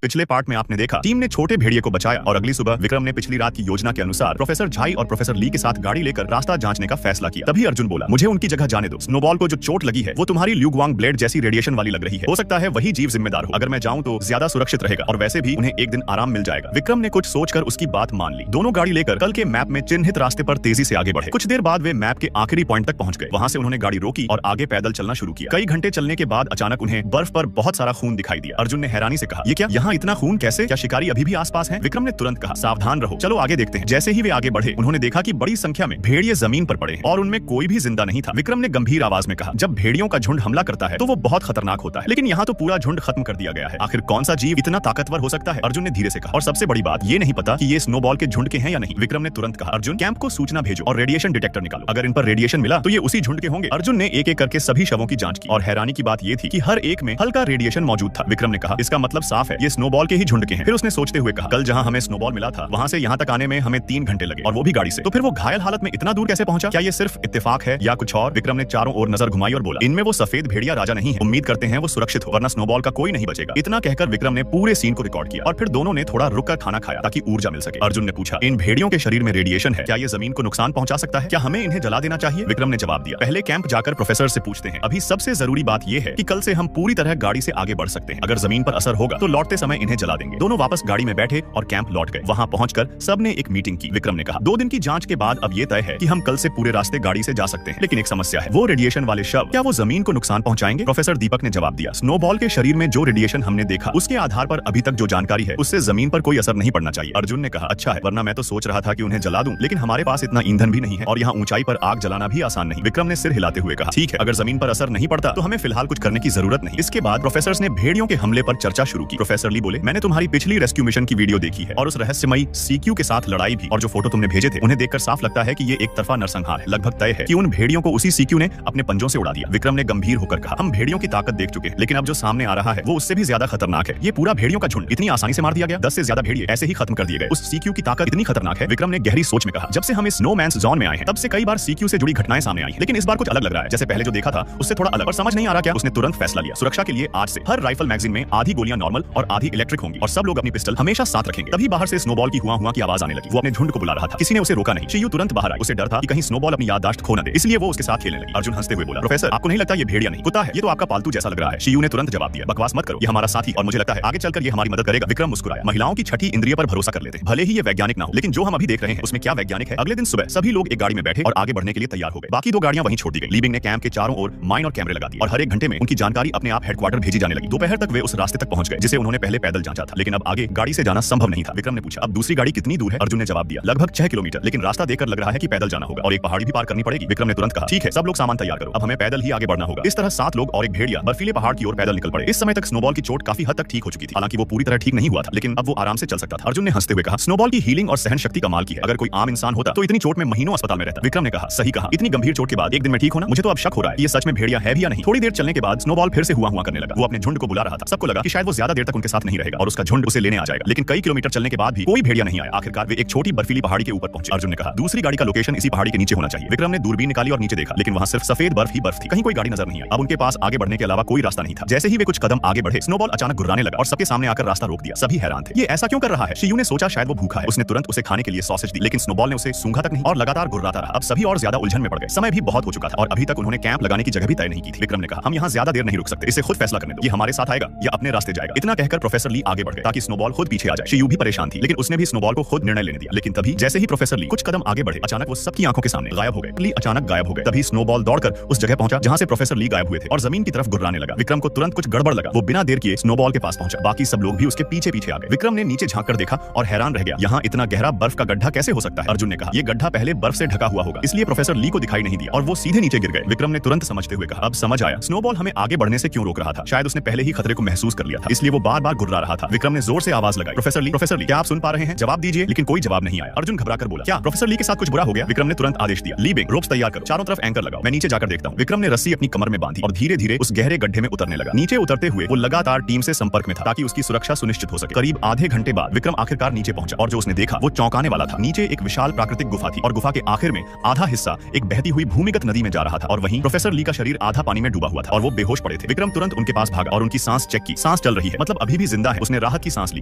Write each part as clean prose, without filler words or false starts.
पिछले पार्ट में आपने देखा टीम ने छोटे भेड़िए को बचाया और अगली सुबह विक्रम ने पिछली रात की योजना के अनुसार प्रोफेसर झाई और प्रोफेसर ली के साथ गाड़ी लेकर रास्ता जांचने का फैसला किया। तभी अर्जुन बोला, मुझे उनकी जगह जाने दो। स्नोबॉल को जो चोट लगी है वो तुम्हारी ल्यूग्वांग ब्लेड जैसी रेडिएशन वाली लग रही है। हो सकता है वही जीव जिम्मेदार हो। अगर मैं जाऊं तो ज्यादा सुरक्षित रहेगा और वैसे भी उन्हें एक दिन आराम मिल जाएगा। विक्रम ने कुछ सोचकर उसकी बात मान ली। दोनों गाड़ी लेकर कल के मैप में चिन्हित रास्ते पर तेजी से आगे बढ़े। कुछ देर बाद वे मैप के आखिरी पॉइंट तक पहुंच गए। वहां से उन्होंने गाड़ी रोकी और आगे पैदल चलना शुरू किया। कई घंटे चलने के बाद अचानक उन्हें बर्फ पर बहुत सारा खून दिखाई दिया। अर्जुन ने हैरानी से कहा, ये क्या, यहाँ इतना खून कैसे? क्या शिकारी अभी भी आसपास हैं? विक्रम ने तुरंत कहा, सावधान रहो, चलो आगे देखते हैं। जैसे ही वे आगे बढ़े उन्होंने देखा कि बड़ी संख्या में भेड़िए जमीन पर पड़े हैं और उनमें कोई भी जिंदा नहीं था। विक्रम ने गंभीर आवाज में कहा, जब भेड़ियों का झुंड हमला करता है तो वो बहुत खतरनाक होता है, लेकिन यहाँ तो पूरा झुंड खत्म कर दिया गया है। आखिर कौन सा जीव इतना ताकतवर हो सकता है? अर्जुन ने धीरे से कहा, और सबसे बड़ी बात ये नहीं पता कि ये स्नोबॉल के झुंड के हैं या नहीं। विक्रम ने तुरंत कहा, अर्जुन कैंप को सूचना भेजो और रेडिएशन डिटेक्टर निकालो। अगर इन पर रेडिएशन मिला तो ये उसी झुंड के होंगे। अर्जुन ने एक एक करके सभी शवों की जांच की और हैरानी की बात ये थी कि हर एक में हल्का रेडिएशन मौजूद था। विक्रम ने कहा, इसका मतलब साफ है ये स्नोबॉल के ही झुंड के हैं। फिर उसने सोचते हुए कहा, कल जहां हमें स्नोबॉल मिला था वहां से यहां तक आने में हमें 3 घंटे लगे और वो भी गाड़ी से। तो फिर वो घायल हालत में इतना दूर कैसे पहुंचा? क्या ये सिर्फ इत्तेफाक है या कुछ और? विक्रम ने चारों ओर नजर घुमाई और बोला, इनमें वो सफेद भेड़िया राजा नहीं है। उम्मीद करते हैं वो सुरक्षित हो, वरना स्नोबॉल का कोई नहीं बचेगा। इतना कहकर विक्रम ने पूरे सीन को रिकॉर्ड किया और फिर दोनों ने थोड़ा रुककर खाना खाया ताकि ऊर्जा मिल सके। अर्जुन ने पूछा, इन भेड़ियों के शरीर में रेडिएशन है, क्या ये जमीन को नुकसान पहुंचा सकता है? क्या हमें इन्हें जला देना चाहिए? विक्रम ने जवाब दिया, पहले कैंप जाकर प्रोफेसर से पूछते हैं। अभी सबसे जरूरी बात यह है कि कल से हम पूरी तरह गाड़ी से आगे बढ़ सकते हैं। अगर जमीन पर असर होगा तो लौटते समय इन्हें जला देंगे। दोनों वापस गाड़ी में बैठे और कैंप लौट गए। वहां पहुंचकर सबने एक मीटिंग की। विक्रम ने कहा, 2 दिन की जांच के बाद अब ये तय है कि हम कल से पूरे रास्ते गाड़ी से जा सकते हैं, लेकिन एक समस्या है, वो रेडिएशन वाले शव, क्या वो जमीन को नुकसान पहुंचाएंगे? प्रोफेसर दीपक ने जवाब दिया, स्नोबॉल के शरीर में जो रेडिएशन हमने देखा उसके आधार पर अभी तक जो जानकारी है उससे जमीन पर कोई असर नहीं पड़ना चाहिए। अर्जुन ने कहा, अच्छा है, वरना मैं तो सोच रहा था कि उन्हें जला दूं, लेकिन हमारे पास इतना ईंधन भी नहीं है और यहाँ ऊंचाई पर आग जलाना भी आसान नहीं। विक्रम ने सिर हिलाते हुए कहा, ठीक है, अगर जमीन पर असर नहीं पड़ता तो हमें फिलहाल कुछ करने की जरूरत नहीं। इसके बाद प्रोफेसर ने भेड़ियों के हमले पर चर्चा शुरू की। प्रोफेसर ली बोले, मैंने तुम्हारी पिछली रेस्क्यू मिशन की वीडियो देखी है और उस रहस्यमयी सीक्यू के साथ लड़ाई भी, और जो फोटो तुमने भेजे थे उन्हें देखकर साफ लगता है कि ये एक तरफा नरसंहार है। लगभग तय है कि उन भेड़ियों को उसी सीक्यू ने अपने पंजों से उड़ा दिया। विक्रम ने गंभीर होकर कहा, हम भेड़ियों की ताकत देख चुके हैं, लेकिन अब जो सामने आ रहा है वो उससे भी ज्यादा खतरनाक है। ये पूरा भेड़ियों का झुंड इतनी आसानी से मार दिया गया, 10 से ज्यादा भेड़िए ऐसे ही खत्म कर दिए गए। उस सीक्यू की ताकत इतनी खतरनाक है। विक्रम ने गहरी सोच में कहा, जब से हम इस नो मैंस जोन में आए हैं तब से कई बार सीक्यू से जुड़ी घटनाएं सामने आई हैं, लेकिन इस बार कुछ अलग लग रहा है। जैसे पहले जो देखा था उससे थोड़ा अलग, और समझ नहीं आ रहा क्या। उसने तुरंत फैसला लिया, सुरक्षा के लिए आज से हर राइफल मैगजीन में आधी गोलियां नॉर्मल और आधी इलेक्ट्रिक होंगी और सब लोग अपनी पिस्टल हमेशा साथ रखेंगे। तभी बाहर से स्नोबॉल की हुआ की आवाज आने लगी। वो अपने झुंड को बुला रहा था, किसी ने उसे रोका नहीं। शियू तुरंत बाहर आई, उसे डर था कि कहीं स्नोबॉल अपनी याददाश्त खो न दे, इसलिए वो उसके साथ खेलने लगी। अर्जुन हंसते हुए बोला, प्रोफेसर आपको नहीं लगता ये भेड़िया नहीं कुत्ता है, ये तो आपका पालतू जैसा लग रहा है। शियू ने तुरंत जवाब दिया, बकवास मत करो, ये हमारा साथी और मुझे लगता है आगे चलकर ये हमारी मदद करेगा। विक्रम मुस्कुराया, महिलाओं की छठी इंद्रिय पर भरोसा कर लेते हैं, भले ही ये वैज्ञानिक ना हो, लेकिन जो हम अभी देख रहे हैं उसमें क्या वैज्ञानिक है। अगले दिन सुबह सभी लोग एक गाड़ी में बैठे और आगे बढ़ने के लिए तैयार हो गए। बाकी 2 गाड़ियां वहीं छोड़ दी गई। लीबिंग ने कैंप के चारों ओर माइन और कैमरे लगा दिए और हर एक घंटे में उनकी जानकारी अपने आप हेडक्वार्टर भेजी जाने लगी। दोपहर तक वे उस रास्ते तक पहुंच गए जिसे उन्होंने पहले पैदल जांचा था, लेकिन अब आगे गाड़ी से जाना संभव नहीं था। विक्रम ने पूछा, अब दूसरी गाड़ी कितनी दूर है? अर्जुन ने जवाब दिया, लगभग 6 किलोमीटर, लेकिन रास्ता देखकर लग रहा है कि पैदल जाना होगा और एक पहाड़ी भी पार करनी पड़ेगी। विक्रम ने तुरंत कहा, ठीक है, सब लोग सामान तैयार करो, अब हमें पैदल ही आगे बढ़ना होगा। इस तरह 7 लोग और एक भेड़िया बर्फीले पहाड़ की ओर पैदल निकल पड़े। इस समय तक स्नोबॉल की चोट काफी हद तक ठीक हो चुकी थी, हालांकि वो पूरी तरह ठीक नहीं हुआ था, लेकिन अब वो आराम से चल सकता था। अर्जुन ने हंसते हुए कहा, स्नोबॉल की हीलिंग और सहन शक्ति कमाल की है, अगर कोई आम इंसान होता तो इतनी चोट में महीनों अस्पताल में रहता। विक्रम ने कहा, सही कहा, इतनी गंभीर चोट के बाद एक दिन में ठीक होना, मुझे तो अब शक हो रहा है ये सच में भेड़िया है भी या नहीं। थोड़ी देर चलने के बाद स्नोबॉल फिर से हुआ करने लगा। वो अपने झुंड को बुला रहा था। सबको लगा कि शायद वो ज्यादा देर तक उनके साथ नहीं रहेगा और उसका झुंड उसे लेने आ जाएगा, लेकिन कई किलोमीटर चलने के बाद भी कोई भेड़िया नहीं आया। आखिरकार वे एक छोटी बर्फीली पहाड़ी के ऊपर पहुंचे। अर्जुन ने कहा, दूसरी गाड़ी का लोकेशन इसी पहाड़ी के नीचे होना चाहिए। विक्रम ने दूरबीन निकाली और नीचे देखा, लेकिन वहां सिर्फ सफेद बर्फ ही बर्फ थी, कहीं कोई गाड़ी नजर नहीं आई। अब उनके पास आगे बढ़ने के अलावा कोई रास्ता नहीं था। जैसे ही वे कुछ कदम आगे बढ़े, स्नोबॉल अचानक गुर्राने लगा और सबके सामने आकर रास्ता रोक दिया। सभी हैरान थे, ये ऐसा क्यों कर रहा है? शियू ने सोचा शायद वो भूखा है। उसने तुरंत उसे खाने के लिए सॉसेज दी, लेकिन स्नोबॉल ने उसे सूंघा तक नहीं और लगातार गुर्राता रहा। अब सभी और ज्यादा उलझन में पड़ गए। समय भी बहुत हो चुका था और अभी तक उन्होंने कैंप लगाने की जगह भी तय नहीं की थी। विक्रम ने कहा, हम यहाँ ज्यादा देर नहीं रुक सकते, इसे खुद फैसला करने दो, ये हमारे साथ आएगा या अपने रास्ते जाएगा। इतना कहकर प्रोफेसर ली आगे बढ़ गए ताकि स्नोबॉल खुद पीछे आ जाए। शियू भी परेशान थी, लेकिन उसने भी स्नोबॉल को खुद निर्णय लेने दिया। लेकिन तभी जैसे ही प्रोफेसर ली कुछ कदम आगे बढ़े, अचानक वो सबकी आंखों के सामने गायब हो गए। ली अचानक गायब हो गए। तभी स्नोबॉल दौड़कर उस जगह पहुंचा जहां से प्रोफेसर ली गायब हुए थे और जमीन की तरफ गुर्राने लगा। विक्रम को तुरंत कुछ गड़बड़ लगा। वो बिना देर किए स्नोबॉल के पास पहुंचा। बाकी सब लोग भी उसके पीछे पीछे आ गए। विक्रम ने नीचे झांककर देखा और हैरान रह गया, यहाँ इतना गहरा बर्फ का गड्ढा कैसे हो सकता है? अर्जुन ने कहा, ये गड्ढा पहले बर्फ से ढका हुआ होगा, इसलिए प्रोफेसर ली को दिखाई नहीं दिया और वो सीधे नीचे गिर गए। विक्रम ने तुरंत समझते हुए कहा, अब समझ आया, स्नोबॉल हमें आगे बढ़ने से क्यों रोक रहा था। शायद उसने पहले ही खतरे को महसूस कर लिया था, इसलिए वो बार बार गुर्रा रहा था। विक्रम ने जोर से आवाज लगाई, प्रोफेसर ली, क्या आप सुन पा रहे हैं? जवाब दीजिए। लेकिन कोई जवाब नहीं आया। अर्जुन घबराकर बोला, क्या प्रोफेसर ली के साथ कुछ बुरा हो गया? विक्रम ने तुरंत आदेश दिया, लीबिंग, रोप्स तैयार करो, चारों तरफ एंकर लगाओ, मैं नीचे जाकर देखता हूँ। विक्रम ने रस्सी अपनी कमर में बांधी और धीरे धीरे उस गहरे गड्ढे में उतरने लगा। नीचे उतरते हुए वो लगातार टीम से संपर्क में था ताकि उसकी सुरक्षा सुनिश्चित हो सके। करीब आधे घंटे बाद विक्रम आखिरकार नीचे पहुंचा और जो उसने देखा वो चौंकाने वाला था। नीचे एक विशाल प्राकृतिक गुफा थी और गुफा के आखिर में आधा हिस्सा एक बहती हुई भूमिगत नदी में जा रहा था और वहीं प्रोफेसर ली का शरीर आधा पानी में डूबा हुआ था और वो बेहोश पड़े थे। विक्रम तुरंत उनके पास भागा और उनकी सांस चेक की। सांस चल रही है, मतलब अभी भी जिंदा है। उसने राहत की सांस ली,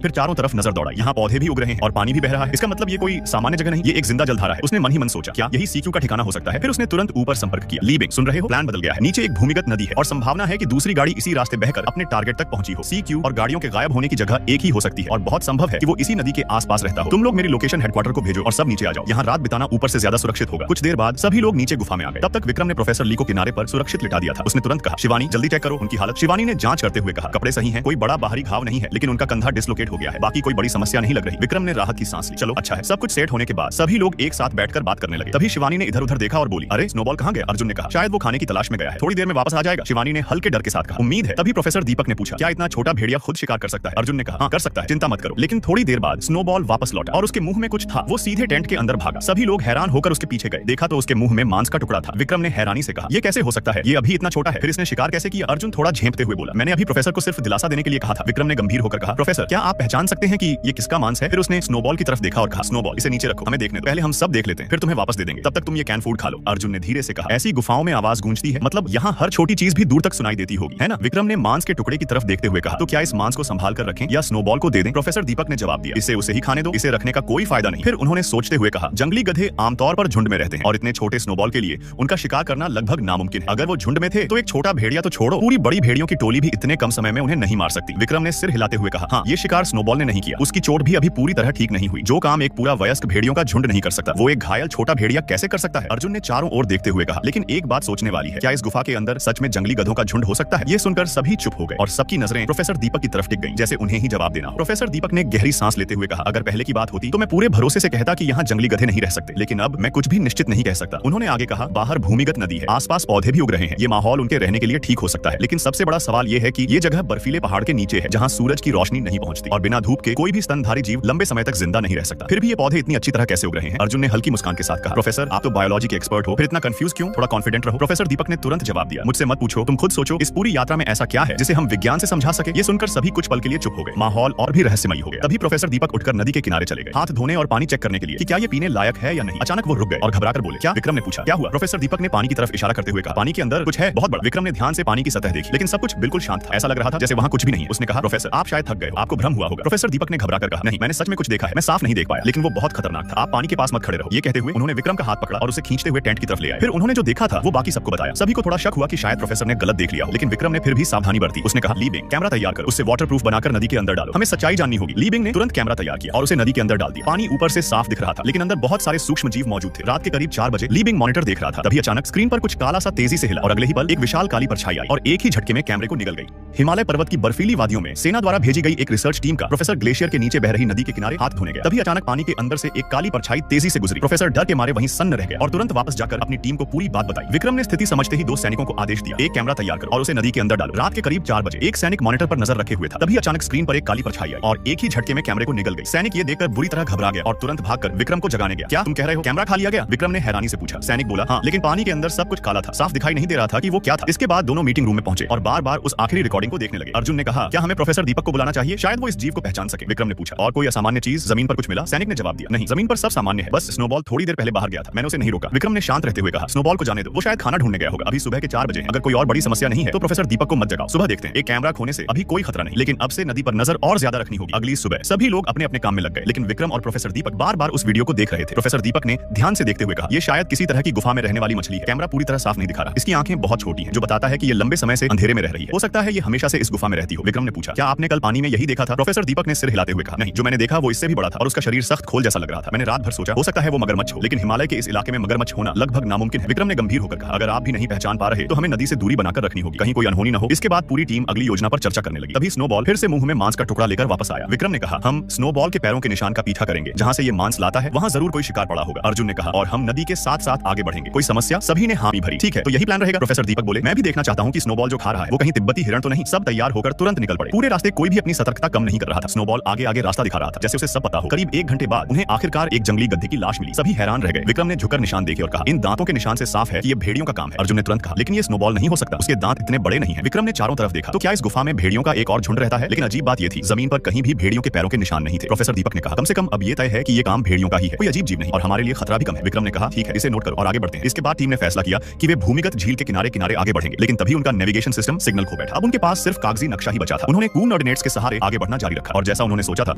फिर चारों तरफ नजर दौड़ाई। यहाँ पौधे भी उग रहे हैं और पानी भी बह रहा है। इसका मतलब ये कोई सामान्य जगह नहीं, ये एक जिंदा जलधारा है। उसने मन ही मन सोचा, क्या यही सीक्यू का ठिकाना हो सकता है? फिर उसने तुरंत ऊपर संपर्क किया। लीबिंग, सुन रहे हो? प्लान बदल गया है। नीचे एक भूमिगत नदी है और संभावना है कि दूसरी गाड़ी इसी रास्ते बहकर अपने टारगेट तक पहुंची हो। सीक्यू और गाड़ियों के गायब होने की जगह एक ही हो सकती है और बहुत संभव है कि वो इसी नदी के आसपास रहता हो। तुम लोग मेरी लोकेशन हेडक्वार्टर को भेजो और सब नीचे आ जाओ। यहाँ रात बिताना ऊपर से ज्यादा सुरक्षित होगा। कुछ देर बाद सभी लोग नीचे गुफा में आ गए। तब तक विक्रम ने प्रोफेसर ली को किनारे पर सुरक्षित लिटा दिया था। उसने तुरंत कहा, शिवानी जल्दी चेक करो उनकी हालत। शिवानी ने जांच करते हुए कहा, कपड़े सही हैं, कोई बड़ा बाहरी घाव नहीं है, लेकिन उनका कंधा डिसलोकेट हो गया है। बाकी कोई बड़ी समस्या नहीं लग रही। विक्रम ने राहत की सांस ली। चलो अच्छा है। सब कुछ सेट होने के बाद सभी लोग एक साथ बैठकर बात करने लगे। तभी शिवानी ने इधर उधर देखा और बोली, अरे स्नोबॉल कहाँ गया? अर्जुन ने कहा, शायद वो खाने की तलाश में गया है, थोड़ी देर में वापस आ जाएगा। शिवानी ने हल्के डर के साथ कहा, उम्मीद है। तभी प्रोफेसर दीपक ने पूछा, क्या इतना छोटा भेड़िया खुद शिकार कर सकता है? अर्जुन ने कहा, हाँ कर सकता है, चिंता मत करो। लेकिन थोड़ी देर बाद स्नोबॉल वापस लौटा और उसके मुंह में कुछ था। वो सीधे टेंट के अंदर भागा। सभी लोग हैरान होकर उसके पीछे गए। देखा तो उसके मुंह में मांस का टुकड़ा था। विक्रम ने हैरानी से कहा, ये कैसे हो सकता है? ये अभी इतना छोटा है, फिर इसने शिकार कैसे किया? अर्जुन थोड़ा झेंपते हुए बोला, मैंने अभी प्रोफेसर को सिर्फ दिलासा देने के लिए कहा था। विक्रम ने गंभीर होकर कहा, प्रोफेसर क्या आप पहचान सकते हैं कि ये किसका मांस है? फिर उसने स्नोबॉल की तरफ देखा और कहा, स्नोबॉल इसे नीचे रखो, हमें देखने दो, पहले हम सब देख लेते हैं, फिर तुम्हें वापस दे देंगे, तब तक तुम ये कैन फूड खा लो। अर्जुन ने धीरे से कहा, ऐसी गुफाओं में आवाज गूंजती है, मतलब यहाँ हर छोटी चीज भी दूर तक सुनाई देती होगी, है ना? विक्रम ने मांस के टुकड़े की तरफ देखते हुए कहा, तो क्या इस मांस को संभाल कर रखें या स्नोबॉल को दे दें? प्रोफेसर दीपक ने जवाब दिया, इसे उसे ही खाने दो, इसे रखने का कोई फायदा नहीं। फिर उन्होंने सोचते हुए कहा, जंगली गधे आमतौर पर झुंड में रहते हैं और इतने छोटे स्नोबॉल के लिए उनका शिकार करना लगभग नामुमकिन है। अगर वो झुंड में थे तो एक छोटा भेड़िया तो छोड़ो, पूरी बड़ी भेड़ियों की टोली भी इतने कम समय में उन्हें नहीं मार सकती। विक्रम ने सिर हिलाते हुए कहा, हाँ ये शिकार स्नोबॉल ने नहीं किया, उसकी चोट भी अभी पूरी तरह ठीक नहीं हुई। जो काम एक पूरा वयस्क भेड़ियों का झुंड नहीं कर सकता, वो एक घायल छोटा भेड़िया कैसे कर सकता है? अर्जुन ने चारों ओर देखते हुए कहा, लेकिन एक बात सोचने वाली है, क्या इस गुफा के अंदर सच में जंगली गधों का झुंड हो सकता है? ये सुनकर सभी चुप हो गए और सबकी नजरें प्रोफेसर दीपक की तरफ टिक गईं, जैसे उन्हें ही जवाब देना हो। प्रोफेसर दीपक ने गहरी सांस लेते हुए कहा, अगर पहले की बात होती तो मैं पूरे भरोसे से कहता कि यहाँ जंगली गधे नहीं रह सकते, लेकिन अब मैं कुछ भी निश्चित नहीं कह सकता। उन्होंने आगे कहा, बाहर भूमिगत नदी है, आसपास पौधे भी उग रहे हैं, ये माहौल उनके रहने के लिए ठीक हो सकता है, लेकिन सबसे बड़ा सवाल ये है कि ये जगह बर्फीले पहाड़ के नीचे है, जहाँ सूरज की रोशनी नहीं पहुंचती और बिना धूप के कोई भी स्तनधारी जीव लंबे समय तक जिंदा नहीं रह सकता। फिर भी ये पौधे इतनी अच्छी तरह कैसे उग रहे हैं? अर्जुन ने हल्की मुस्कान के साथ कहा, प्रोफेसर आप तो बायोलॉजी के एक्सपर्ट हो, फिर इतना कंफ्यूज क्यों? थोड़ा कॉन्फिडेंट रहो। प्रोफेसर दीपक ने तुरंत जवाब दिया, मुझसे मत पूछो, तुम खुद सोचो, इस पूरी यात्रा में ऐसा क्या है जिसे हम विज्ञान से समझा सके? ये सुनकर सभी कुछ पल के लिए चुप हो गए। माहौल और भी रहस्यमयी हो गया। तभी प्रोफेसर दीपक उठकर नदी के किनारे चले गए, हाथ धोने और पानी चेक करने के लिए कि क्या ये पीने लायक है या नहीं। अचानक वो रुक गए और घबराकर बोले, क्या? विक्रम ने पूछा, क्या हुआ? प्रोफेसर दीपक ने पानी की तरफ इशारा करते हुए कहा, पानी के अंदर कुछ है, बहुत बड़ा। विक्रम ने ध्यान से पानी की सतह देखी, लेकिन सब कुछ बिल्कुल शांत था। ऐसा लग रहा था जैसे वहाँ कुछ भी नहीं। उसने कहा, प्रोफेसर आप शायद थक गए हो, आपको भ्रम हुआ होगा। प्रोफेसर दीपक ने घबराकर कहा, नहीं मैंने सच में कुछ देखा है, मैं साफ नहीं देख पाया, लेकिन वो बहुत खतरनाक था। आप पानी के पास मत खड़े रहो। ये कहते हुए उन्होंने विक्रम का हाथ पकड़ा और उसे खींचते हुए टेंट की तरफ ले आए। फिर उन्होंने जो देखा था वो बाकी सबको बताया। सभी को थोड़ा शक हुआ कि शायद प्रोफेसर ने गलत देख लिया हो, लेकिन विक्रम ने फिर भी सावधानी बरती। उसने कहा, लीबिंग कैमरा तैयार करो, उससे वाटरप्रूफ बनाकर नदी के अंदर डालो, हमें सच्चाई जाननी होगी। लीबिंग ने तुरंत कैमरा तैयार किया और उसे नदी के अंदर डाल दिया। पानी ऊपर से साफ दिख रहा था, लेकिन अंदर बहुत सारे सूक्ष्म जीव मौजूद थे। रात के करीब 4 बजे लीबिंग मॉनिटर देख रहा था। तभी अचानक स्क्रीन पर कुछ काला सा तेजी से हिला और अगले ही पल एक विशाल काली परछाई आई और एक ही झटके में कैमरे को निगल गई। हिमालय पर्वत की बर्फीली वादियों में सेना द्वारा भेजी गई एक रिसर्च टीम का प्रोफेसर ग्लेशियर के नीचे बह रही नदी के किनारे हाथ धोने गया। तभी अचानक पानी के अंदर से एक काली परछाई तेजी से गुजरी। प्रोफेसर डर के मारे वहीं सन्न रह गए और तुरंत वापस जाकर अपनी टीम को पूरी बात बताई। विक्रम ने स्थिति समझते ही 2 सैनिकों को आदेश दिया, एक कैमरा तैयार करो और उसे नदी के अंदर डालो। रात के करीब 4 बजे एक सैनिक मॉनिटर पर नजर रखे हुए था। तभी अचानक स्क्रीन पर एक काली परछाई आई और एक ही झटके में कैमरे को निगल गई। सैनिक ये देखकर बुरी तरह घबरा गया और तुरंत भागकर विक्रम को जगाने गया। क्या तुम कह रहे हो कैमरा खा लिया गया? विक्रम ने हैरानी से पूछा। सैनिक बोला, हाँ, लेकिन पानी के अंदर सब कुछ काला था, साफ दिखाई नहीं दे रहा था कि वो क्या था। इसके बाद दोनों मीटिंग रूम में पहुंचे और बार-बार उस आखिरी रिकॉर्डिंग को देखने लगे। अर्जुन ने कहा, क्या हमें प्रोफेसर दीपक को बुलाना चाहिए? शायद वो इस जीव को पहचान सके। विक्रम ने पूछा, और कोई असामान्य चीज जमीन पर कुछ मिला? सैनिक ने जवाब दिया, नहीं, जमीन पर सब सामान्य है, बस स्नोबॉल थोड़ी देर पहले बाहर गया था, मैंने उसे नहीं रोका। विक्रम ने शांत रहते हुए कहा, स्नोबॉल को जाने दो, वो शायद खाना ढूंढने गया होगा। अभी सुबह के 4 बजे हैं, अगर कोई और बड़ी समस्या नहीं है तो प्रोफेसर दीपक को मत जगाओ, सुबह देखते हैं। एक कैमरा खोने से अभी कोई खतरा नहीं, लेकिन अब से नदी पर नजर और ज्यादा रखनी होगी। अगली सुबह सभी लोग अपने अपने काम में लग गए, लेकिन विक्रम और प्रोफेसर दीपक बार-बार उस वीडियो को देख रहे थे। प्रोफेसर दीपक ने ध्यान से देखते हुए कहा, ये शायद किसी तरह की गुफा में रहने वाली मछली है। कैमरा पूरी तरह साफ नहीं दिखा रहा, इसकी आंखें बहुत छोटी हैं, जो बताता है कि ये लंबे समय से अंधेरे में रह रही है। हो सकता है ये हमेशा से इस गुफा में रहती हो। विक्रम ने पूछा, क्या आपने कल पानी में यही देखा था? प्रोफेसर दीपक ने सिर हिलाते हुए कहा, नहीं, जो मैंने देखा वो इससे भी बड़ा था और उसका शरीर सख्त खोल जैसा लग रहा था। मैंने रात भर सोचा हो सकता है वो मगरमच्छ हो, लेकिन हिमालय के इस इलाके में मगरमच्छ होना लगभग नामुमकिन है। विक्रम ने गंभीर होकर कहा, अगर आप भी नहीं पहचान पा रहे तो हमें नदी से दूरी बनाकर रखनी होगी, कहीं कोई अनहोनी न हो। इसके बाद पूरी टीम अगली योजना पर चर्चा करने लगी। तभी स्नोबॉल फिर से मुंह में मांस का टुकड़ा लेकर वापस आया। विक्रम ने कहा, हम स्नोबॉल के पैरों के निशान का पीछा करेंगे, जहां से ये मांस लाता है वहां जरूर कोई शिकार पड़ा होगा। अर्जुन ने कहा, और हम नदी के साथ साथ आगे बढ़ेंगे, कोई समस्या? सभी ने हामी भरी। ठीक है, तो यही प्लान रहेगा। प्रोफेसर दीपक बोले, मैं भी देखना चाहता हूं कि स्नोबॉल जो खा रहा है वो कहीं तिब्बती हिरण तो नहीं। सब तैयार होकर तुरंत निकल पड़े। पूरे रास्ते कोई भी अपनी सतर्कता कम नहीं कर रहा था। स्नोबॉल आगे आगे रास्ता दिखा रहा था, जैसे उसे सब पता हो। करीब 1 घंटे बाद उन्हें आखिरकार एक जंगली गधे की लाश मिली। सभी हैरान रह गए। विक्रम ने झुककर निशान देखे और कहा, इन दांतों के निशान से साफ है कि ये भेड़ियों का काम है। अर्जुन ने तुरंत कहा, लेकिन ये स्नोबॉल नहीं हो सकता, उसके दांत इतने बड़े नहीं है। विक्रम ने चारों तरफ देखा, तो क्या इस गुफा में भेड़ियों का एक और झुंड रहता है? लेकिन अजीब बात ये थी, जमीन पर कहीं भी भेड़ियों के पैरों के निशान नहीं थे। प्रोफेसर दीपक ने कहा, कम से कम अब ये तय है कि ये काम भेड़ियों का ही है, कोई अजीब जीव नहीं, और हमारे लिए खतरा भी कम है। विक्रम ने कहा, ठीक है, इसे नोट करो और आगे बढ़ते हैं। इसके बाद टीम ने फैसला किया कि वे भूमिगत झील के किनारे किनारे आगे बढ़ेंगे, लेकिन तभी उनका नेविगेशन सिस्टम सिग्नल खो बैठा। अब उनके पास सिर्फ कागजी नक्शा ही बचा था। उन्होंने कून ऑर्डिनेट्स के सहारे आगे बढ़ना जारी रखा और जैसा उन्होंने सोचा था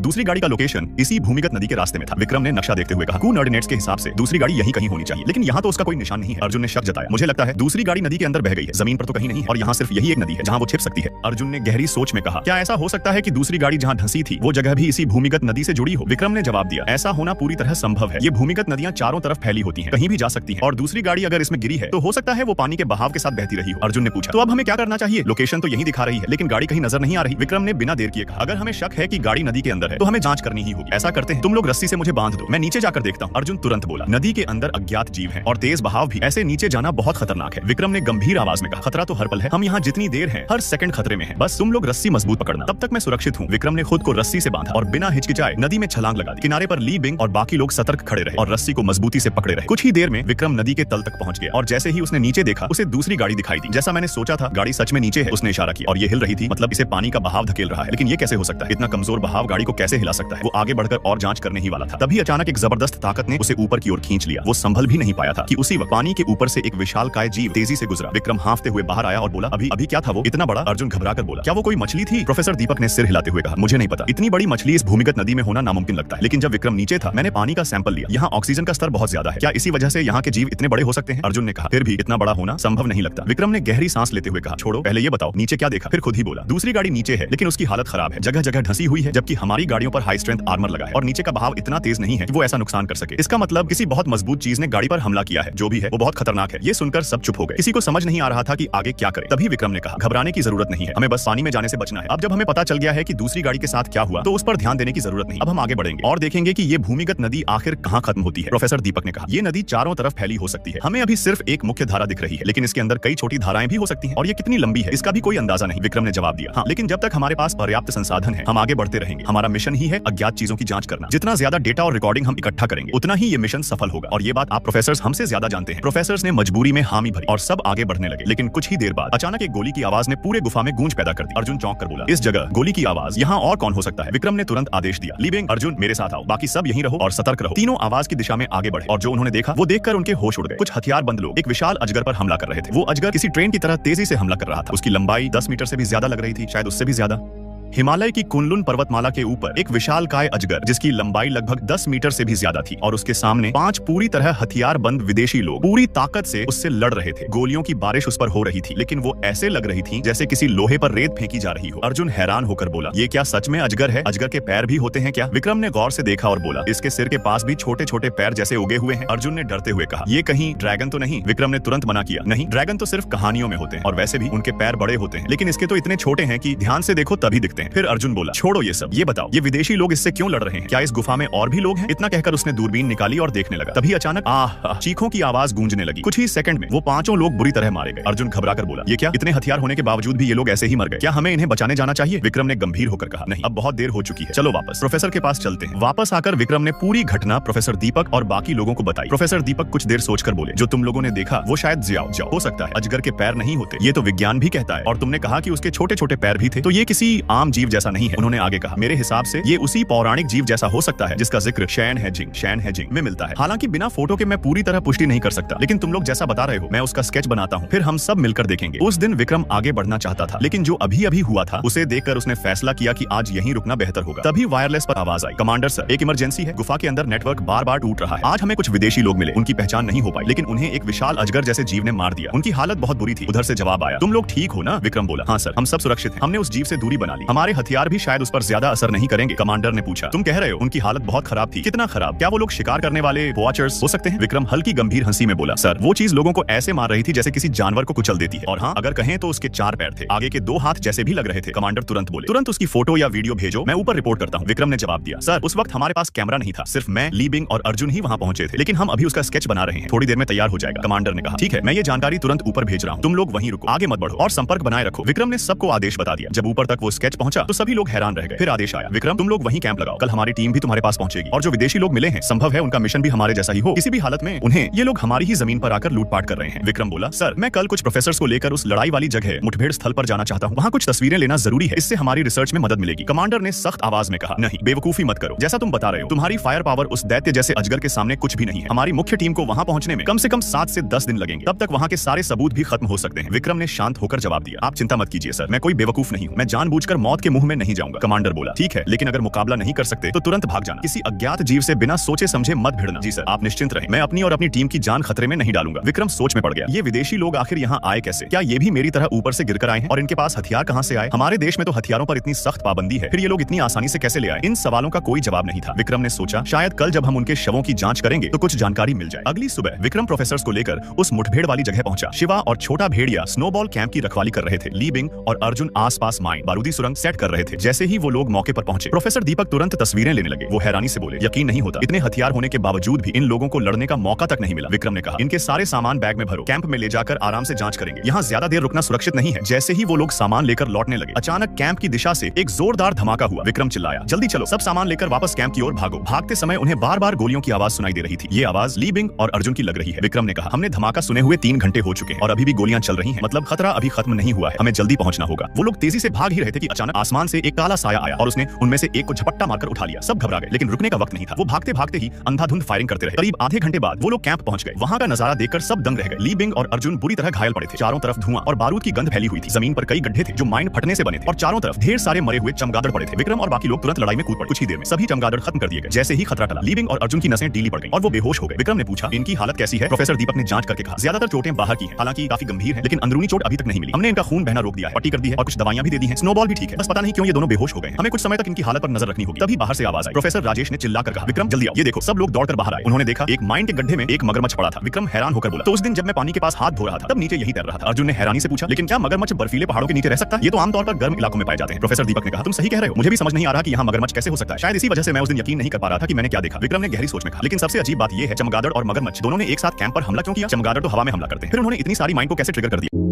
दूसरी गाड़ी का लोकेशन इसी भूमिगत नदी के रास्ते में था। विक्रम ने नक्शा देखते हुए कहा कोऑर्डिनेट्स के हिसाब से दूसरी गाड़ी यहीं कहीं होनी चाहिए, लेकिन यहाँ तो उसका कोई निशान नहीं है। अर्जुन ने शक जताया, मुझे लगता है दूसरी गाड़ी नदी के अंदर बह गई है, जमीन पर तो कहीं नहीं है और यहाँ सिर्फ यही एक नदी है जहाँ वो छिप सकती है। अर्जुन ने गहरी सोच में कहा, क्या ऐसा हो सकता है कि दूसरी गाड़ी जहाँ धंसी थी वो जगह भी इसी भूमिगत नदी से जुड़ी हो? विक्रम ने जवाब दिया, ऐसा होना पूरी तरह संभव है। ये भूमिगत नदियां चारों तरफ फैली होती हैं, कहीं भी जा सकती हैं और दूसरी गाड़ी अगर इसमें गिरी है तो हो सकता है वो पानी के बहाव के साथ बहती रही हो। अर्जुन ने पूछा, तो अब हमें क्या करना चाहिए? लोकेशन तो यही दिखा रही है लेकिन गाड़ी कहीं नजर नहीं आ रही। विक्रम ने बिना देर किए कहा, अगर हमें शक है कि गाड़ी नदी के अंदर है तो हमें जांच करनी ही होगी। ऐसा करते हैं, तुम लोग रस्सी से मुझे बांध दो, मैं नीचे जाकर देखता हूँ। अर्जुन तुरंत बोला, नदी के अंदर अज्ञात जीव है और तेज बहाव भी, ऐसे नीचे जाना बहुत खतरनाक है। विक्रम ने गंभीर आवाज में कहा, खतरा तो हर पल है, हम यहाँ जितनी देर है हर सेकंड खतरे में है, बस तुम लोग रस्सी मजबूत पकड़ना, तब तक मैं सुरक्षित हूँ। विक्रम ने खुद को रस्सी से बांधा और बिना हिचकिचाए नदी में छलांग लगा दी। किनारे पर ली बिंग और बाकी लोग सतर्क खड़े रहे और रस्सी को मजबूती से पकड़े रहे। कुछ ही देर में विक्रम नदी के तल तक पहुंच गया और जैसे ही उसने नीचे देखा उसे दूसरी गाड़ी दिखाई दी। जैसा मैंने सोचा था, गाड़ी सच में नीचे है। उसने इशारा किया और ये हिल रही थी, मतलब इसे पानी का बहाव धकेल रहा है। लेकिन ये कैसे हो सकता है? इतना कमजोर बहाव गाड़ी को कैसे हिला सकता है? वो आगे बढ़कर और जांच करने ही वाला था, तभी अचानक एक जबरदस्त ताकत ने उसे ऊपर की ओर खींच लिया। वो संभल भी नहीं पाया था कि उसी वक्त पानी के ऊपर से एक विशालकाय जीव तेजी से गुजरा। विक्रम हांफते हुए बाहर आया और बोला, अभी अभी क्या था वो इतना बड़ा? अर्जुन घबरा कर बोला, क्या वो कोई मछली थी? प्रोफेसर दीपक ने सिर हिलाते हुए कहा, मुझे नहीं पता, इतनी बड़ी मछली इस भूमिगत नदी में होना नामुमकिन लगता है। लेकिन जब विक्रम नीचे था मैंने पानी का सैंपल लिया, यहाँ ऑक्सीजन का स्तर बहुत ज्यादा है, क्या इसी वजह से यहाँ के जीव इतने बड़े हो सकते हैं? अर्जुन ने कहा, फिर भी इतना बड़ा होना संभव नहीं लगता। विक्रम ने गहरी सांस लेते हुए कहा, छोड़ो पहले ये बताओ नीचे क्या देखा? फिर खुद ही बोला, दूसरी गाड़ी नीचे है लेकिन उसकी हालत खराब है, जगह जगह ढंसी हुई है, जबकि हमारी गाड़ियों पर हाई स्ट्रेंथ आर्मर लगा है और नीचे का बहाव इतना तेज नहीं है कि वो ऐसा नुकसान कर सके। इसका मतलब किसी बहुत मजबूत चीज ने गाड़ी पर हमला किया है, जो भी है वो बहुत खतरनाक है। ये सुनकर सब चुप हो गए, किसी को समझ नहीं आ रहा था कि आगे क्या करे। तभी विक्रम ने कहा, घबराने की जरूरत नहीं है, हमें बस पानी में जाने से बचना है। अब जब हमें पता चल गया है कि दूसरी गाड़ी के साथ क्या हुआ तो उस पर ध्यान देने की जरूरत नहीं। अब हम आगे बढ़ेंगे और देखेंगे कि ये भूमिगत नदी आखिर कहाँ खत्म होती है। प्रोफेसर दीपक ने कहा, ये नदी चारों तरफ फैली हो सकती है, हमें अभी सिर्फ एक मुख्य धारा दिख रही है लेकिन इसके अंदर कई छोटी धाराएं भी हो सकती हैं और ये कितनी लंबी है इसका भी कोई अंदाजा नहीं। विक्रम ने जवाब दिया, हाँ, लेकिन जब तक हमारे पास पर्याप्त संसाधन है हम आगे बढ़ते रहेंगे। हमारा मिशन ही है अज्ञात चीजों की जांच करना। जितना ज्यादा डेटा और रिकॉर्डिंग हम इकट्ठा करेंगे उतना ही ये मिशन सफल होगा और ये बात आप प्रोफेसर्स हमसे ज्यादा जानते हैं। प्रोफेसर्स ने मजबूरी में हामी भरी और सब आगे बढ़ने लगे। लेकिन कुछ ही देर बाद अचानक एक गोली की आवाज ने पूरे गुफा में गूंज पैदा कर दी। अर्जुन चौंक कर बोला, इस जगह गोली की आवाज, यहाँ और कौन हो सकता है? विक्रम ने तुरंत आदेश दिया, ली बिंग, अर्जुन मेरे साथ आओ, बाकी सब यहीं रहो और सतर्क रहो। तीनों आवाज की दिशा में आगे बढ़े और जो उन्होंने देखा वो देखकर उनके होश उड़ गए। कुछ हथियारबंद लोग एक विशाल अजगर पर हमला कर रहे थे। वो अजगर किसी ट्रेन की तरह तेजी से हमला कर रहा था। उसकी लंबाई 10 मीटर से भी ज्यादा लग रही थी, शायद उससे भी ज्यादा। हिमालय की कुनलुन पर्वतमाला के ऊपर एक विशालकाय अजगर जिसकी लंबाई लगभग 10 मीटर से भी ज्यादा थी और उसके सामने 5 पूरी तरह हथियारबंद विदेशी लोग पूरी ताकत से उससे लड़ रहे थे। गोलियों की बारिश उस पर हो रही थी लेकिन वो ऐसे लग रही थी जैसे किसी लोहे पर रेत फेंकी जा रही हो। अर्जुन हैरान होकर बोला, ये क्या सच में अजगर है? अजगर के पैर भी होते हैं क्या? विक्रम ने गौर से देखा और बोला, इसके सिर के पास भी छोटे छोटे पैर जैसे उगे हुए हैं। अर्जुन ने डरते हुए कहा, ये कहीं ड्रैगन तो नहीं? विक्रम ने तुरंत मना किया, नहीं, ड्रैगन तो सिर्फ कहानियों में होते हैं और वैसे भी उनके पैर बड़े होते हैं, लेकिन इसके तो इतने छोटे हैं कि ध्यान से देखो तभी दिखते हैं। फिर अर्जुन बोला, छोड़ो ये सब, ये बताओ ये विदेशी लोग इससे क्यों लड़ रहे हैं? क्या इस गुफा में और भी लोग हैं? इतना कहकर उसने दूरबीन निकाली और देखने लगा। तभी अचानक चीखों की आवाज गूंजने लगी। कुछ ही सेकंड में वो 5 लोग बुरी तरह मारे गए। अर्जुन घबरा कर बोला, ये क्या? इतने हथियार होने के बावजूद भी ये लोग ऐसे ही मर गए, क्या हमें इन्हें बचाने जाना चाहिए? विक्रम ने गंभीर होकर कहा, नहीं, अब बहुत देर हो चुकी है, चलो वापस प्रोफेसर के पास चलते हैं। वापस आकर विक्रम ने पूरी घटना प्रोफेसर दीपक और बाकी लोगों को बताई। प्रोफेसर दीपक कुछ देर सोचकर बोले, जो तुम लोगों ने देखा वो शायद ज्याओ हो सकता है, अजगर के पैर नहीं होते, ये तो विज्ञान भी कहता है। और तुमने कहा कि उसके छोटे छोटे पैर भी थे, तो ये किसी आम जीव जैसा नहीं है। उन्होंने आगे कहा, मेरे हिसाब से ये उसी पौराणिक जीव जैसा हो सकता है जिसका जिक्र शैन हेजिंग में मिलता है। हालांकि बिना फोटो के मैं पूरी तरह पुष्टि नहीं कर सकता, लेकिन तुम लोग जैसा बता रहे हो मैं उसका स्केच बनाता हूँ, फिर हम सब मिलकर देखेंगे। उस दिन विक्रम आगे बढ़ना चाहता था लेकिन जो अभी अभी हुआ था उसे देखकर उसने फैसला किया कि आज यहीं रुकना बेहतर होगा। तभी वायरलेस पर आवाज आई, कमांडर सर, एक इमरजेंसी है, गुफा के अंदर नेटवर्क बार बार टूट रहा है। आज हमें कुछ विदेशी लोग मिले, उनकी पहचान नहीं हो पाई लेकिन उन्हें एक विशाल अजगर जैसे जीव ने मार दिया। उनकी हालत बहुत बुरी थी। उधर से जवाब आया, तुम लोग ठीक हो ना? विक्रम बोला, हाँ सर, हम सब सुरक्षित हैं, हमने उस जीव से दूरी बना ली, हमारे हथियार भी शायद उस पर ज्यादा असर नहीं करेंगे। कमांडर ने पूछा, तुम कह रहे हो उनकी हालत बहुत खराब थी? कितना खराब? क्या वो लोग शिकार करने वाले वॉचर्स हो सकते हैं? विक्रम हल्की गंभीर हंसी में बोला, सर वो चीज लोगों को ऐसे मार रही थी जैसे किसी जानवर को कुचल देती है, और हाँ अगर कहें तो उसके 4 पैर थे, आगे के 2 हाथ जैसे भी लग रहे थे। कमांडर तुरंत बोले, तुरंत उसकी फोटो या वीडियो भेजो, मैं ऊपर रिपोर्ट करता हूँ। विक्रम ने जवाब दिया, सर उस वक्त हमारे पास कैमरा नहीं था, सिर्फ मैं, ली बिंग और अर्जुन ही वहाँ पहुंचे थे, लेकिन हम अभी उसका स्केच बना रहे हैं, थोड़ी देर में तैयार हो जाएगा। कमांडर ने कहा, ठीक है, मैं ये जानकारी तुरंत ऊपर भेज रहा हूँ, तुम लोग वहीं रुको, आगे मत बढ़ो और संपर्क बनाए रखो। विक्रम ने सबको आदेश बता दिया। जब ऊपर तक वो स्केच पहुंचा तो सभी लोग हैरान रह गए। फिर आदेश आया, विक्रम तुम लोग वहीं कैंप लगाओ, कल हमारी टीम भी तुम्हारे पास पहुंचेगी और जो विदेशी लोग मिले हैं संभव है उनका मिशन भी हमारे जैसा ही हो, किसी भी हालत में उन्हें ये लोग हमारी ही जमीन पर आकर लूटपाट कर रहे हैं। विक्रम बोला, सर मैं कल कुछ प्रोफेसर्स को लेकर उस लड़ाई वाली जगह मुठभेड़ स्थल पर जाना चाहता हूँ, वहाँ कुछ तस्वीरें लेना जरूरी है, इससे हमारी रिसर्च में मदद मिलेगी। कमांडर ने सख्त आवाज में कहा, नहीं, बेवकूफी मत करो, जैसा तुम बता रहे हो तुम्हारी फायर पावर उस दैत्य जैसे अजगर के सामने कुछ भी नहीं है। हमारी मुख्य टीम को वहाँ पहुंचने में कम से कम 7 से 10 दिन लगेंगे, तब तक वहाँ के सारे सबूत भी खत्म हो सकते हैं। विक्रम ने शांत होकर जवाब दिया, आप चिंता मत कीजिए सर, मैं कोई बेवकूफ नहीं हूँ, मैं जानबूझकर मौत मौत के मुंह में नहीं जाऊंगा। कमांडर बोला, ठीक है, लेकिन अगर मुकाबला नहीं कर सकते तो तुरंत भाग जाना। किसी अज्ञात जीव से बिना सोचे समझे मत भिड़ना। जी सर, आप निश्चिंत रहें, मैं अपनी और अपनी टीम की जान खतरे में नहीं डालूंगा। विक्रम सोच में पड़ गया, ये विदेशी लोग आखिर यहाँ आए कैसे? क्या ये भी मेरी तरह ऊपर से गिरकर आए हैं? और इनके पास हथियार कहाँ से आए? हमारे देश में तो हथियारों पर इतनी सख्त पाबंदी है, फिर ये लोग इतनी आसानी से कैसे ले आए? इन सवालों का कोई जवाब नहीं था। विक्रम ने सोचा, शायद कल जब हम उनके शवों की जांच करेंगे तो कुछ जानकारी मिल जाए। अगली सुबह विक्रम प्रोफेसर्स को लेकर उस मुठभेड़ वाली जगह पहुंचा। शिवा और छोटा भेड़िया स्नोबॉल कैंप की रखवाली कर रहे थे। ली बिंग और अर्जुन आसपास माइन बारूदी सुरंग सेट कर रहे थे। जैसे ही वो लोग मौके पर पहुंचे, प्रोफेसर दीपक तुरंत तस्वीरें लेने लगे। वो हैरानी से बोले, यकीन नहीं होता, इतने हथियार होने के बावजूद भी इन लोगों को लड़ने का मौका तक नहीं मिला। विक्रम ने कहा, इनके सारे सामान बैग में भरो, कैंप में ले जाकर आराम से जांच करेंगे। यहाँ ज्यादा देर रुकना सुरक्षित नहीं है। जैसे ही वो लोग सामान लेकर लौटने लगे, अचानक कैंप की दिशा से एक जोरदार धमाका हुआ। विक्रम चिल्लाया, जल्दी चलो, सब सामान लेकर वापस कैंप की ओर भागो। भागते समय उन्हें बार बार गोलियों की आवाज सुनाई दे रही थी। ये आवाज ली बिंग और अर्जुन की लग रही है। विक्रम ने कहा, हमने धमाका सुने हुए 3 घंटे हो चुके हैं और अभी भी गोलियां चल रही हैं। मतलब खतरा अभी खत्म नहीं हुआ है, हमें जल्दी पहुंचना होगा। वो लोग तेजी से भाग ही रहे थे कि अचानक आसमान से एक काला साया आया और उसने उनमें से एक को झपट्टा मारकर उठा लिया। सब घबरा गए, लेकिन रुकने का वक्त नहीं था। वो भागते भागते ही अंधाधुंध फायरिंग करते रहे। करीब आधे घंटे बाद वो लोग कैंप पहुंच गए। वहां का नजारा देखकर सब दंग रह गए। ली बिंग और अर्जुन बुरी तरह घायल पड़े थे। चारों तरफ धुआं और बारूद की गंध फैली हुई थी। जमीन पर कई गड्ढे थे जो माइन फटने से बने थे और चारों तरफ ढेर सारे मरे हुए चमगादड़ पड़े थे। विक्रम और बाकी लोग तुरंत लड़ाई में कूद पड़े। कुछ ही देर में सभी चमगादड़ खत्म कर दिए गए। जैसे ही खतरा टला, ली बिंग और अर्जुन की नसें ढीली पड़ गईं और वो बेहोश हो गए। विक्रम ने पूछा, इनकी हालत कैसी है? प्रोफेसर दीपक ने जांच करके कहा, ज्यादातर चोटें बाहर की हैं, हालांकि काफी गंभीर हैं, लेकिन अंदरूनी चोट अभी तक नहीं मिली। हमने इनका खून बहना रोक दिया है, पट्टी कर दी है और कुछ दवाइयां भी दे दी हैं। स्नोबॉल भी ठीक है, बस पता नहीं क्यों ये दोनों बेहोश हो गए हैं। हमें कुछ समय तक इनकी हालत पर नजर रखनी होगी। तभी बाहर से आवाज आई। प्रोफेसर राजेश ने चिल्लाकर कहा, विक्रम जल्दी आओ, ये देखो। सब लोग दौड़कर बाहर आए। उन्होंने देखा एक माइन के गड्ढे में एक मगरमच्छ पड़ा था। विक्रम हैरान होकर बोला, तो उस दिन जब मैं पानी के पास हाथ धो रहा था तब नीचे यही तैर रहा था। अर्जुन ने हैरानी से पूछा, लेकिन क्या मगरमच्छ बर्फीले पहाड़ों के नीचे रह सकता है? ये तो आमतौर पर गर्म इलाकों में पाए जाते हैं। प्रोफेसर दीपक ने कहा, तुम सही कह रहे हो, मुझे भी समझ नहीं आ रहा कि यहाँ मगरमच्छ कैसे हो सकता है। शायद इसी वजह से मैं उस दिन यकीन नहीं कर पा रहा था कि मैंने क्या देखा। विक्रम ने गहरी सोच में कहा, लेकिन सबसे अजीब बात यह है, चमगादड़ और मगरमच्छ दोनों ने एक साथ कैंप पर हमला क्यों किया? चमगादड़ तो हवा में हमला करते हैं, फिर उन्होंने इतनी सारी माइन को कैसे ट्रिगर कर दिया?